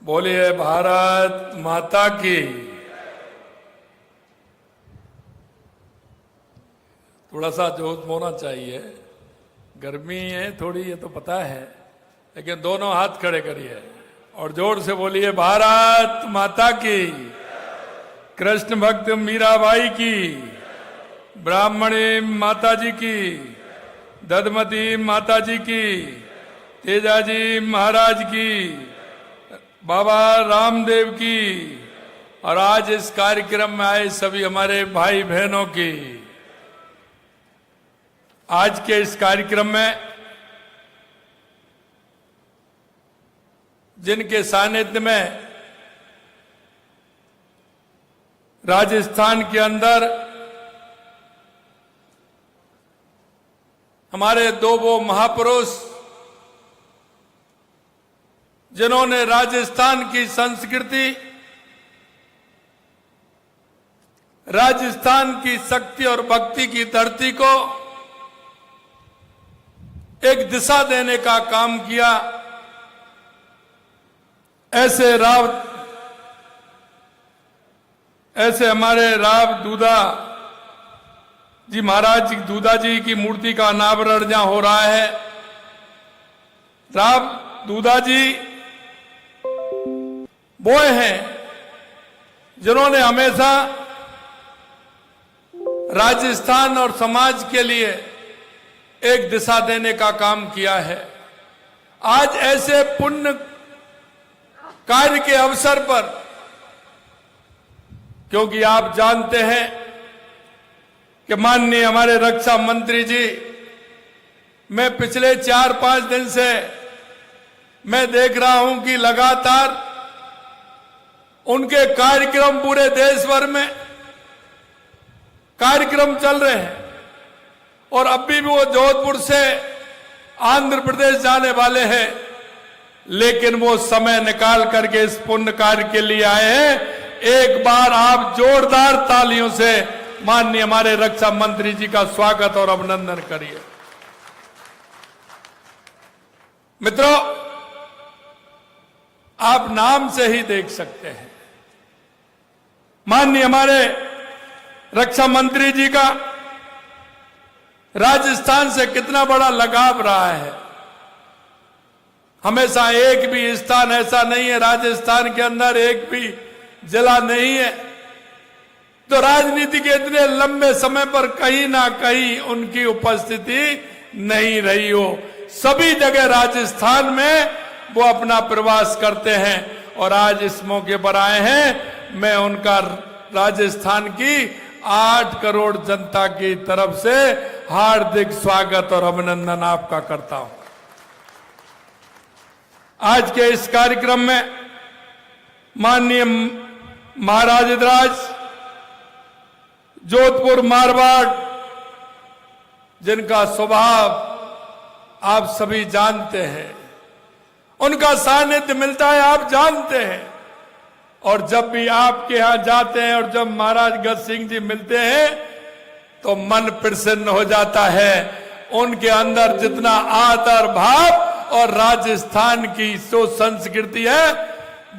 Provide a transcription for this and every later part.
बोलिए भारत माता की। थोड़ा सा जोश होना चाहिए, गर्मी है थोड़ी, ये तो पता है, लेकिन दोनों हाथ खड़े करिए और जोर से बोलिए भारत माता की। कृष्ण भक्त मीराबाई की, ब्राह्मणी माता जी की, दधमती माता जी की, तेजाजी महाराज की, बाबा रामदेव की, और आज इस कार्यक्रम में आए सभी हमारे भाई बहनों की। आज के इस कार्यक्रम में जिनके सानिध्य में राजस्थान के अंदर हमारे दो वो महापुरुष जिन्होंने राजस्थान की संस्कृति, राजस्थान की शक्ति और भक्ति की धरती को एक दिशा देने का काम किया, ऐसे हमारे राव दूधा जी महाराज जी, दूधा जी की मूर्ति का अनावरण जहां हो रहा है। राव दूधा जी वो हैं जिन्होंने हमेशा राजस्थान और समाज के लिए एक दिशा देने का काम किया है। आज ऐसे पुण्य कार्य के अवसर पर, क्योंकि आप जानते हैं कि माननीय हमारे रक्षा मंत्री जी, मैं पिछले 4-5 दिन से मैं देख रहा हूं कि लगातार उनके कार्यक्रम पूरे देश भर में कार्यक्रम चल रहे हैं, और अभी भी वो जोधपुर से आंध्र प्रदेश जाने वाले हैं, लेकिन वो समय निकाल करके इस पुण्य कार्य के लिए आए हैं। एक बार आप जोरदार तालियों से माननीय हमारे रक्षा मंत्री जी का स्वागत और अभिनंदन करिए। मित्रों, आप नाम से ही देख सकते हैं माननीय हमारे रक्षा मंत्री जी का राजस्थान से कितना बड़ा लगाव रहा है। हमेशा एक भी स्थान ऐसा नहीं है, राजस्थान के अंदर एक भी जिला नहीं है तो राजनीति के इतने लंबे समय पर कहीं ना कहीं उनकी उपस्थिति नहीं रही हो। सभी जगह राजस्थान में वो अपना प्रवास करते हैं और आज इस मौके पर आए हैं। मैं उनका राजस्थान की 8 करोड़ जनता की तरफ से हार्दिक स्वागत और अभिनंदन आपका करता हूं। आज के इस कार्यक्रम में माननीय महाराजधिराज जोधपुर मारवाड़, जिनका स्वभाव आप सभी जानते हैं, उनका सानिध्य मिलता है, आप जानते हैं। और जब भी आपके यहां जाते हैं और जब महाराज गज सिंह जी मिलते हैं तो मन प्रसन्न हो जाता है। उनके अंदर जितना आदर भाव और राजस्थान की जो संस्कृति है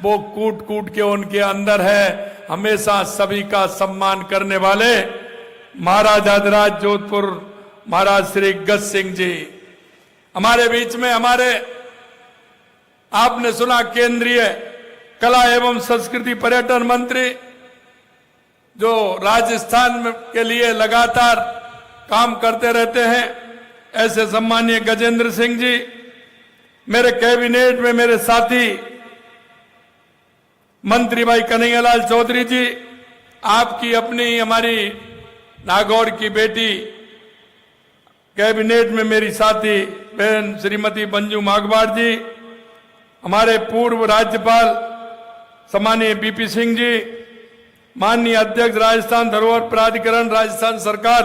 वो कूट कूट के उनके अंदर है। हमेशा सभी का सम्मान करने वाले महाराजाधिराज जोधपुर महाराज श्री गज सिंह जी हमारे बीच में, हमारे आपने सुना केंद्रीय कला एवं संस्कृति पर्यटन मंत्री, जो राजस्थान के लिए लगातार काम करते रहते हैं, ऐसे सम्मानीय गजेंद्र सिंह जी, मेरे कैबिनेट में मेरे साथी मंत्री भाई कन्हैयालाल चौधरी जी, आपकी अपनी हमारी नागौर की बेटी कैबिनेट में मेरी साथी बहन श्रीमती मंजू माघवाड़ जी, हमारे पूर्व राज्यपाल सम्मानीय बीपी सिंह जी, माननीय अध्यक्ष राजस्थान धरोहर प्राधिकरण राजस्थान सरकार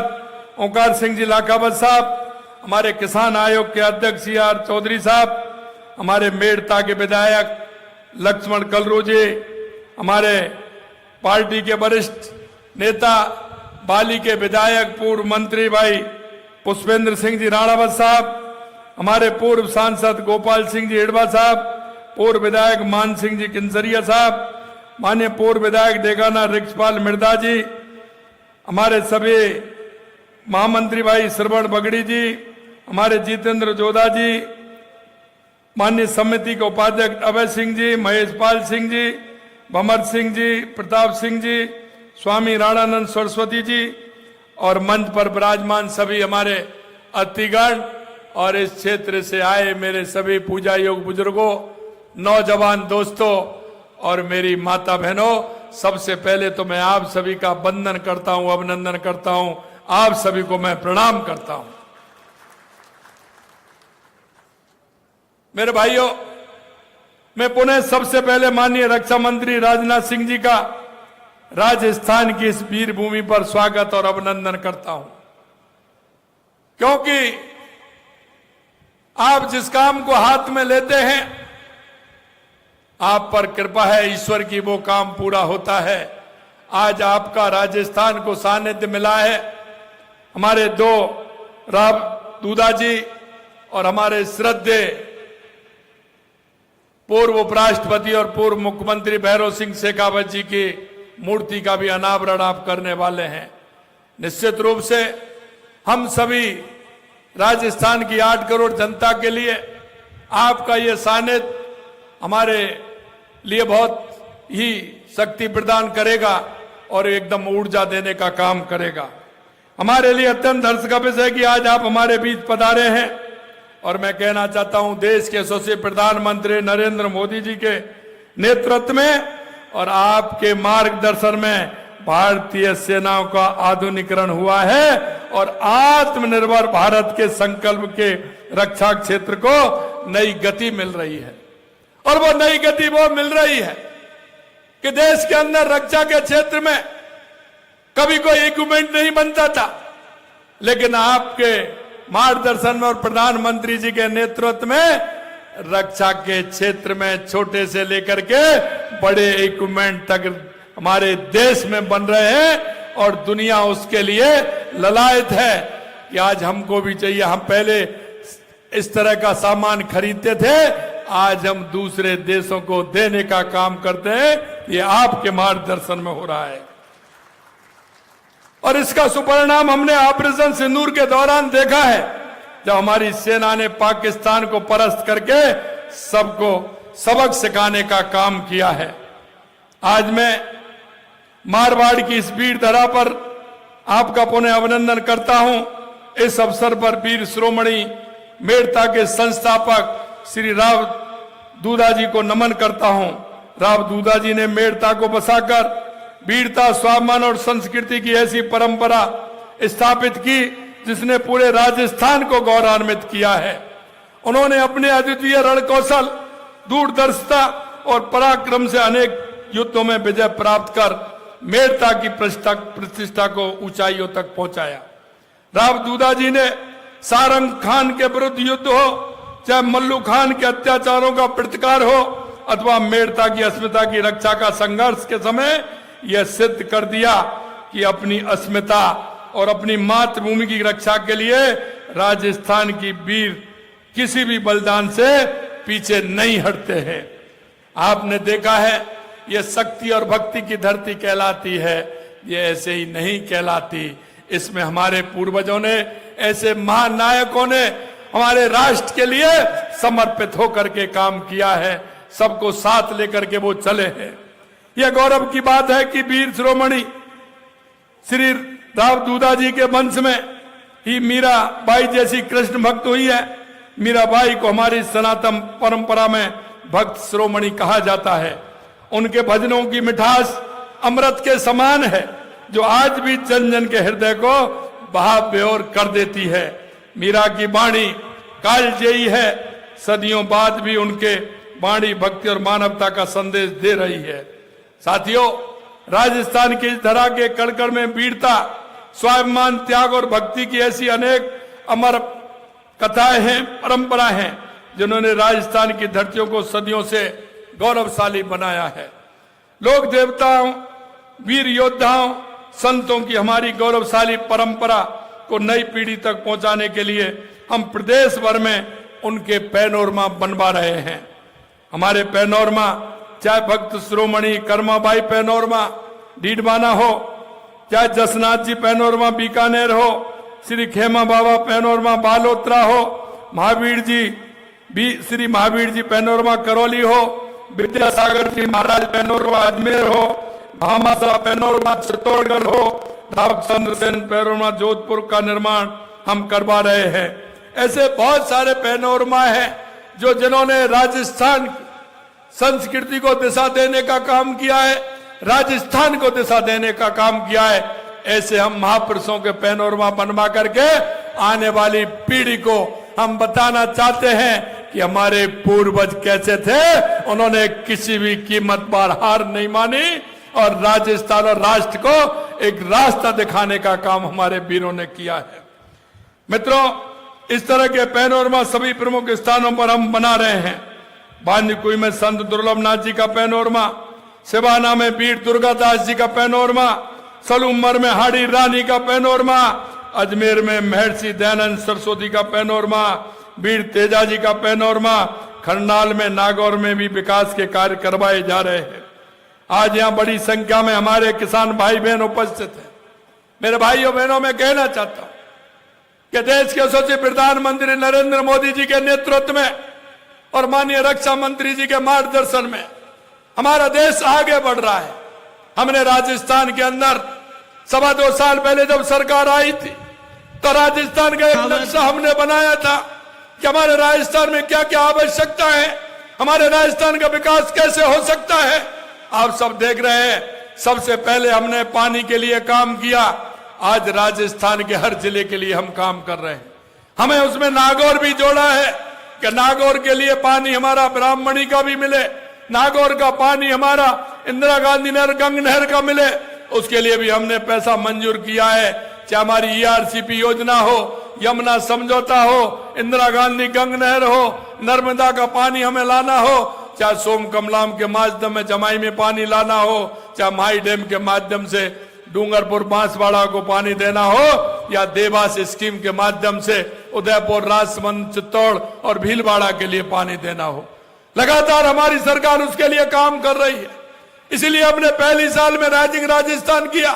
ओंकार सिंह जी लाखावत साहब, हमारे किसान आयोग के अध्यक्ष CR चौधरी साहब, हमारे मेड़ता के विधायक लक्ष्मण कलरू जी, हमारे पार्टी के वरिष्ठ नेता बाली के विधायक पूर्व मंत्री भाई पुष्पेंद्र सिंह जी राणावत साहब, हमारे पूर्व सांसद गोपाल सिंह जी हिड़वा साहब, पूर्व विधायक मान सिंह जी किंसरिया साहब, माननीय पूर्व विधायक डेगाना रिक्सपाल मिर्दा जी, हमारे सभी महामंत्री भाई श्रवण बगड़ी जी, हमारे जितेंद्र जोधा जी, माननीय समिति के उपाध्यक्ष अभय सिंह जी, महेश पाल सिंह जी, भमर सिंह जी, प्रताप सिंह जी, स्वामी राणानंद सरस्वती जी और मंच पर विराजमान सभी हमारे अतिथिगण और इस क्षेत्र से आए मेरे सभी पूजा योग बुजुर्गों, नौजवान दोस्तों और मेरी माता बहनों, सबसे पहले तो मैं आप सभी का वंदन करता हूं, अभिनंदन करता हूं, आप सभी को मैं प्रणाम करता हूं। मेरे भाइयों, मैं पुनः सबसे पहले माननीय रक्षा मंत्री राजनाथ सिंह जी का राजस्थान की इस वीर भूमि पर स्वागत और अभिनंदन करता हूं, क्योंकि आप जिस काम को हाथ में लेते हैं, आप पर कृपा है ईश्वर की, वो काम पूरा होता है। आज आपका राजस्थान को सानिध्य मिला है। हमारे दो राव दूधा जी और हमारे श्रद्धेय पूर्व उपराष्ट्रपति और पूर्व मुख्यमंत्री भैरव सिंह शेखावत जी की मूर्ति का भी अनावरण आप करने वाले हैं। निश्चित रूप से हम सभी राजस्थान की 8 करोड़ जनता के लिए आपका ये सानिध्य हमारे लिए बहुत ही शक्ति प्रदान करेगा और एकदम ऊर्जा देने का काम करेगा। हमारे लिए अत्यंत हर्ष का विषय है कि आज आप हमारे बीच पधारे हैं और मैं कहना चाहता हूं, देश के यशस्वी प्रधानमंत्री नरेंद्र मोदी जी के नेतृत्व में और आपके मार्गदर्शन में भारतीय सेनाओं का आधुनिकीकरण हुआ है और आत्मनिर्भर भारत के संकल्प के रक्षा क्षेत्र को नई गति मिल रही है। और वो नई गति वो मिल रही है कि देश के अंदर रक्षा के क्षेत्र में कभी कोई इक्विपमेंट नहीं बनता था, लेकिन आपके मार्गदर्शन में और प्रधानमंत्री जी के नेतृत्व में रक्षा के क्षेत्र में छोटे से लेकर के बड़े इक्विपमेंट तक हमारे देश में बन रहे हैं और दुनिया उसके लिए ललायत है कि आज हमको भी चाहिए। हम पहले इस तरह का सामान खरीदते थे, आज हम दूसरे देशों को देने का काम करते हैं। ये आपके मार्गदर्शन में हो रहा है और इसका सुपरिणाम हमने ऑपरेशन सिंदूर के दौरान देखा है, जब हमारी सेना ने पाकिस्तान को परास्त करके सबको सबक सिखाने का काम किया है। आज मैं मारवाड़ की इस वीर धरा पर आपका पुनः अभिनंदन करता हूं। इस अवसर पर वीर शिरोमणि मेड़ता के संस्थापक श्री राव दूधा जी को नमन करता हूं। राव दूधा जी ने मेड़ता को बसाकर वीरता, स्वाभिमान और संस्कृति की ऐसी परंपरा स्थापित की जिसने पूरे राजस्थान को गौरवान्वित किया है। उन्होंने अपने अद्वितीय रण कौशल, दूरदर्शिता और पराक्रम से अनेक युद्धों में विजय प्राप्त कर मेड़ता की प्रतिष्ठा को ऊंचाइयों तक पहुंचाया। राव दूधा जी ने सारंग खान के विरुद्ध युद्ध हो, चाहे मल्लू खान के अत्याचारों का प्रतिकार हो अथवा मेड़ता की अस्मिता की रक्षा का संघर्ष के समय यह सिद्ध कर दिया कि अपनी अस्मिता और अपनी मातृभूमि की रक्षा के लिए राजस्थान की वीर किसी भी बलिदान से पीछे नहीं हटते हैं। आपने देखा है यह शक्ति और भक्ति की धरती कहलाती है, ये ऐसे ही नहीं कहलाती। इसमें हमारे पूर्वजों ने, ऐसे महानायकों ने हमारे राष्ट्र के लिए समर्पित होकर के काम किया है, सबको साथ लेकर के वो चले हैं। यह गौरव की बात है कि वीर शिरोमणि श्री राव दूधा जी के वंश में ही मीरा बाई जैसी कृष्ण भक्त हुई है। मीरा बाई को हमारी सनातन परंपरा में भक्त शिरोमणि कहा जाता है। उनके भजनों की मिठास अमृत के समान है, जो आज भी जन जन के हृदय को बहा बेओर कर देती है। मीरा की वाणी कालजयी है, सदियों बाद भी उनके वाणी भक्ति और मानवता का संदेश दे रही है। साथियों, राजस्थान की इस धरा के कड़कड़ में वीरता, स्वाभिमान, त्याग और भक्ति की ऐसी अनेक अमर कथाएं हैं, परंपरा हैं, जिन्होंने राजस्थान की धरतियों को सदियों से गौरवशाली बनाया है। लोक देवताओं, वीर योद्धाओं, संतों की हमारी गौरवशाली परंपरा को नई पीढ़ी तक पहुंचाने के लिए हम प्रदेश भर में उनके पैनोरमा बनवा रहे हैं। हमारे पैनोरमा, चाहे भक्त श्रोमणी कर्माबाई पैनोरमा डीडवाना हो, चाहे जसनाथ जी पैनोरमा बीकानेर हो, श्री खेमा बाबा पैनोरमा बालोत्रा हो, महावीर जी श्री महावीर जी पैनोरमा करौली हो, विद्यासागर जी महाराज पैनोरमा अजमेर हो, भामाशाह पैनोरमा चित्तौड़गढ़ हो, रामचंद्र सेन पैनोरमा जोधपुर का निर्माण हम करवा रहे हैं। ऐसे बहुत सारे पैनोरमा हैं जो जिन्होंने राजस्थान संस्कृति को दिशा देने का काम किया है, राजस्थान को दिशा देने का काम किया है। ऐसे हम महापुरुषों के पैनोरमा बनवा करके आने वाली पीढ़ी को हम बताना चाहते हैं कि हमारे पूर्वज कैसे थे। उन्होंने किसी भी कीमत पर हार नहीं मानी और राजस्थान और राष्ट्र को एक रास्ता दिखाने का काम हमारे वीरों ने किया है। मित्रों, इस तरह के पैनोरमा सभी प्रमुख स्थानों पर हम बना रहे हैं। बांदीकुई में संत दुर्लभनाथ जी का पैनोरमा, सिवाना में वीर दुर्गादास जी का पैनोरमा, सलूमर में हाड़ी रानी का पैनोरमा, अजमेर में महर्षि दयानंद सरस्वती का पैनोरमा, वीर तेजा जी का पैनोरमा, खरनाल में नागौर में भी विकास के कार्य करवाए जा रहे हैं। आज यहाँ बड़ी संख्या में हमारे किसान भाई बहन उपस्थित हैं। मेरे भाइयों बहनों, मैं कहना चाहता हूं कि देश के यशस्वी प्रधानमंत्री नरेंद्र मोदी जी के नेतृत्व में और माननीय रक्षा मंत्री जी के मार्गदर्शन में हमारा देश आगे बढ़ रहा है। हमने राजस्थान के अंदर 2.25 साल पहले जब सरकार आई थी तो राजस्थान का एक नक्शा हमने बनाया था कि हमारे राजस्थान में क्या क्या आवश्यकता है, हमारे राजस्थान का विकास कैसे हो सकता है। आप सब देख रहे हैं, सबसे पहले हमने पानी के लिए काम किया। आज राजस्थान के हर जिले के लिए हम काम कर रहे हैं। हमें उसमें नागौर भी जोड़ा है कि नागौर के लिए पानी हमारा ब्राह्मणी का भी मिले, नागौर का पानी हमारा इंदिरा गांधी नहर गंग नहर का मिले, उसके लिए भी हमने पैसा मंजूर किया है। चाहे हमारी ERCP योजना हो, यमुना समझौता हो, इंदिरा गांधी गंग नहर हो, नर्मदा का पानी हमें लाना हो, चाहे सोम कमलाम के माध्यम में जमाई में पानी लाना हो, चाहे माई डैम के माध्यम से डूंगरपुर बांसवाड़ा को पानी देना हो, या देवास स्कीम के माध्यम से उदयपुर राजसमंद चित्तौड़ और भीलवाड़ा के लिए पानी देना हो। लगातार हमारी सरकार उसके लिए काम कर रही है। इसीलिए हमने पहले साल में राइजिंग राजस्थान किया।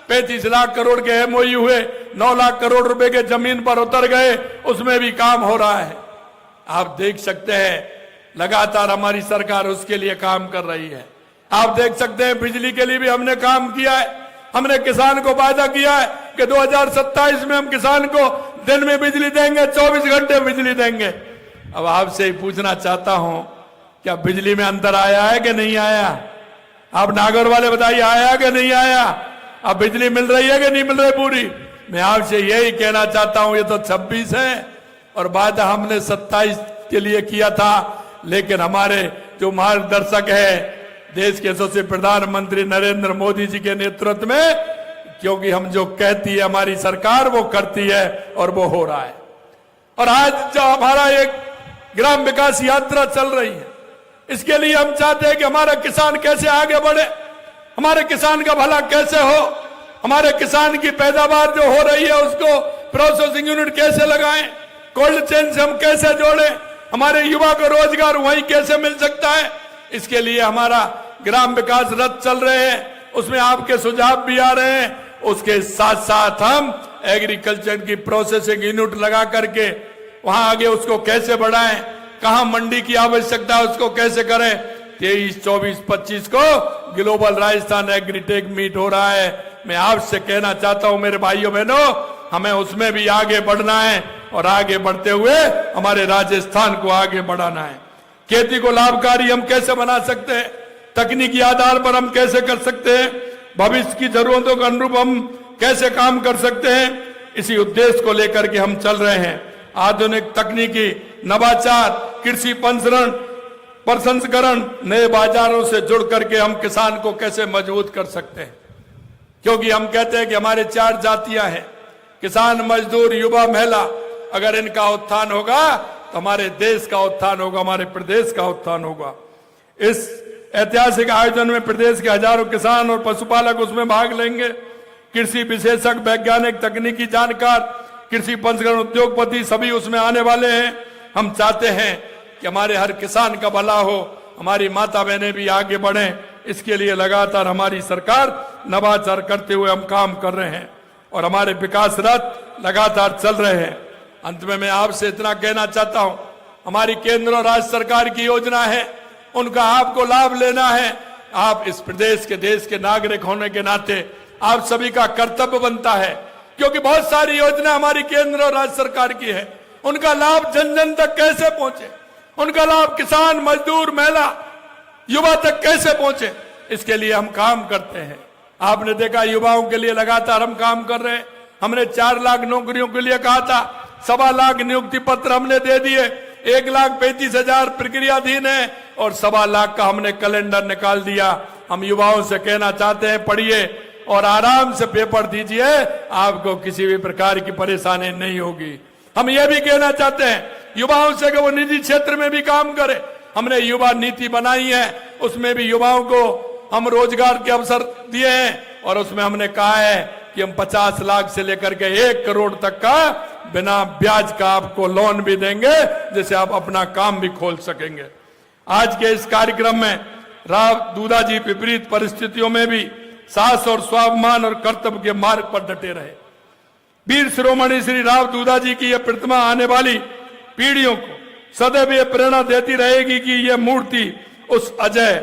35 लाख करोड़ के MOU हुए, 9 लाख करोड़ रुपए के जमीन पर उतर गए, उसमें भी काम हो रहा है। आप देख सकते हैं लगातार हमारी सरकार उसके लिए काम कर रही है। आप देख सकते हैं बिजली के लिए भी हमने काम किया है। हमने किसान को वादा किया है कि 2027 में हम किसान को दिन में बिजली देंगे, 24 घंटे बिजली देंगे। अब आपसे ही पूछना चाहता हूं, क्या बिजली में अंतर आया है कि नहीं आया? आप नागौर वाले बताइए, आया कि नहीं आया? अब बिजली मिल रही है कि नहीं मिल रही पूरी? मैं आपसे यही कहना चाहता हूं, ये तो 26 है और वादा हमने 27 के लिए किया था। लेकिन हमारे जो मार्गदर्शक है देश के यशस्वी प्रधानमंत्री नरेंद्र मोदी जी के नेतृत्व में, क्योंकि हम जो कहती है हमारी सरकार वो करती है और वो हो रहा है। और आज जो हमारा एक ग्राम विकास यात्रा चल रही है, इसके लिए हम चाहते हैं कि हमारा किसान कैसे आगे बढ़े, हमारे किसान का भला कैसे हो, हमारे किसान की पैदावार जो हो रही है उसको प्रोसेसिंग यूनिट कैसे लगाएं, कोल्ड चेन से हम कैसे जोड़ें, हमारे युवा को रोजगार वहीं कैसे मिल सकता है। इसके लिए हमारा ग्राम विकास रथ चल रहे हैं, उसमें आपके सुझाव भी आ रहे हैं। उसके साथ साथ हम एग्रीकल्चर की प्रोसेसिंग यूनिट लगा करके वहां आगे उसको कैसे बढ़ाएं, कहां मंडी की आवश्यकता है उसको कैसे करें। 23, 24, 25 को ग्लोबल राजस्थान एग्रीटेक मीट हो रहा है। मैं आपसे कहना चाहता हूं मेरे भाइयों बहनों, हमें उसमें भी आगे बढ़ना है और आगे बढ़ते हुए हमारे राजस्थान को आगे बढ़ाना है। खेती को लाभकारी हम कैसे बना सकते हैं, तकनीकी आधार पर हम कैसे कर सकते हैं, भविष्य की जरूरतों के अनुरूप हम कैसे काम कर सकते हैं, इसी उद्देश्य को लेकर के हम चल रहे हैं। आधुनिक तकनीकी नवाचार, कृषि प्रसंस्करण, नए बाजारों से जुड़ करके हम किसान को कैसे मजबूत कर सकते हैं। क्योंकि हम कहते हैं कि हमारे 4 जातियां हैं, किसान, मजदूर, युवा, महिला। अगर इनका उत्थान होगा तो हमारे देश का उत्थान होगा, हमारे प्रदेश का उत्थान होगा। इस ऐतिहासिक आयोजन में प्रदेश के हजारों किसान और पशुपालक उसमें भाग लेंगे। कृषि विशेषज्ञ, वैज्ञानिक, तकनीकी जानकार, कृषि पंजीकरण उद्योगपति सभी उसमें आने वाले हैं। हम चाहते हैं कि हमारे हर किसान का भला हो, हमारी माता बहनें भी आगे बढ़ें, इसके लिए लगातार हमारी सरकार नवाचार करते हुए हम काम कर रहे हैं और हमारे विकास रथ लगातार चल रहे हैं। अंत में मैं आपसे इतना कहना चाहता हूं, हमारी केंद्र और राज्य सरकार की योजना है, उनका आपको लाभ लेना है। आप इस प्रदेश के देश के नागरिक होने के नाते आप सभी का कर्तव्य बनता है, क्योंकि बहुत सारी योजना हमारी केंद्र और राज्य सरकार की है, उनका लाभ जन जन तक कैसे पहुंचे, उनका लाभ किसान, मजदूर, महिला, युवा तक कैसे पहुंचे, इसके लिए हम काम करते हैं। आपने देखा युवाओं के लिए लगातार हम काम कर रहे हैं। हमने 4 लाख नौकरियों के लिए कहा था, 1.25 लाख नियुक्ति पत्र हमने दे दिए, 1,35,000 प्रक्रियाधीन है और 1.25 लाख का हमने कैलेंडर निकाल दिया। हम युवाओं से कहना चाहते हैं, पढ़िए और आराम से पेपर दीजिए, आपको किसी भी प्रकार की परेशानी नहीं होगी। हम ये भी कहना चाहते हैं युवाओं से कि वो निजी क्षेत्र में भी काम करें। हमने युवा नीति बनाई है, उसमें भी युवाओं को हम रोजगार के अवसर दिए हैं और उसमें हमने कहा है कि हम 50 लाख से लेकर के 1 करोड़ तक का बिना ब्याज का आपको लोन भी देंगे, जिससे आप अपना काम भी खोल सकेंगे। आज के इस कार्यक्रम में राव दूधाजी विपरीत परिस्थितियों में भी साहस और स्वाभिमान और कर्तव्य के मार्ग पर डटे रहे। वीर शिरोमणि श्री राव दूधाजी की यह प्रतिमा आने वाली पीढ़ियों को सदैव ये प्रेरणा देती रहेगी कि यह मूर्ति उस अजय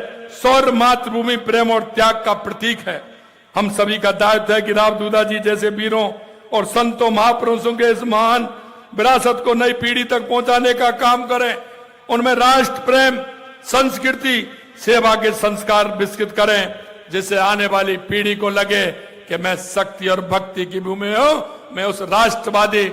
शौर्य, मातृभूमि प्रेम और त्याग का प्रतीक है। हम सभी का दायित्व है कि राव दूधाजी जैसे वीरों और संतों, महापुरुषों के इस महान विरासत को नई पीढ़ी तक पहुंचाने का काम करें। उनमें राष्ट्र प्रेम, संस्कृति, सेवा के संस्कार विकसित करें, जिससे आने वाली पीढ़ी को लगे कि मैं शक्ति और भक्ति की भूमि हूं, मैं उस राष्ट्रवादी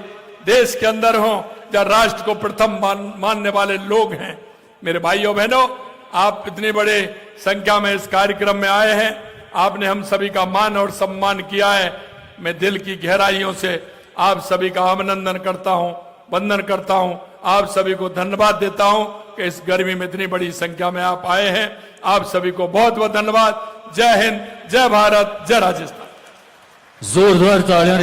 देश के अंदर हूं जहां राष्ट्र को प्रथम मानने वाले लोग हैं। मेरे भाइयों बहनों, आप इतनी बड़े संख्या में इस कार्यक्रम में आए हैं, आपने हम सभी का मान और सम्मान किया है। मैं दिल की गहराइयों से आप सभी का अभिनंदन करता हूं, वंदन करता हूं, आप सभी को धन्यवाद देता हूं कि इस गर्मी में इतनी बड़ी संख्या में आप आए हैं। आप सभी को बहुत बहुत धन्यवाद। जय हिंद, जय भारत, जय राजस्थान। जोरदार तालियां।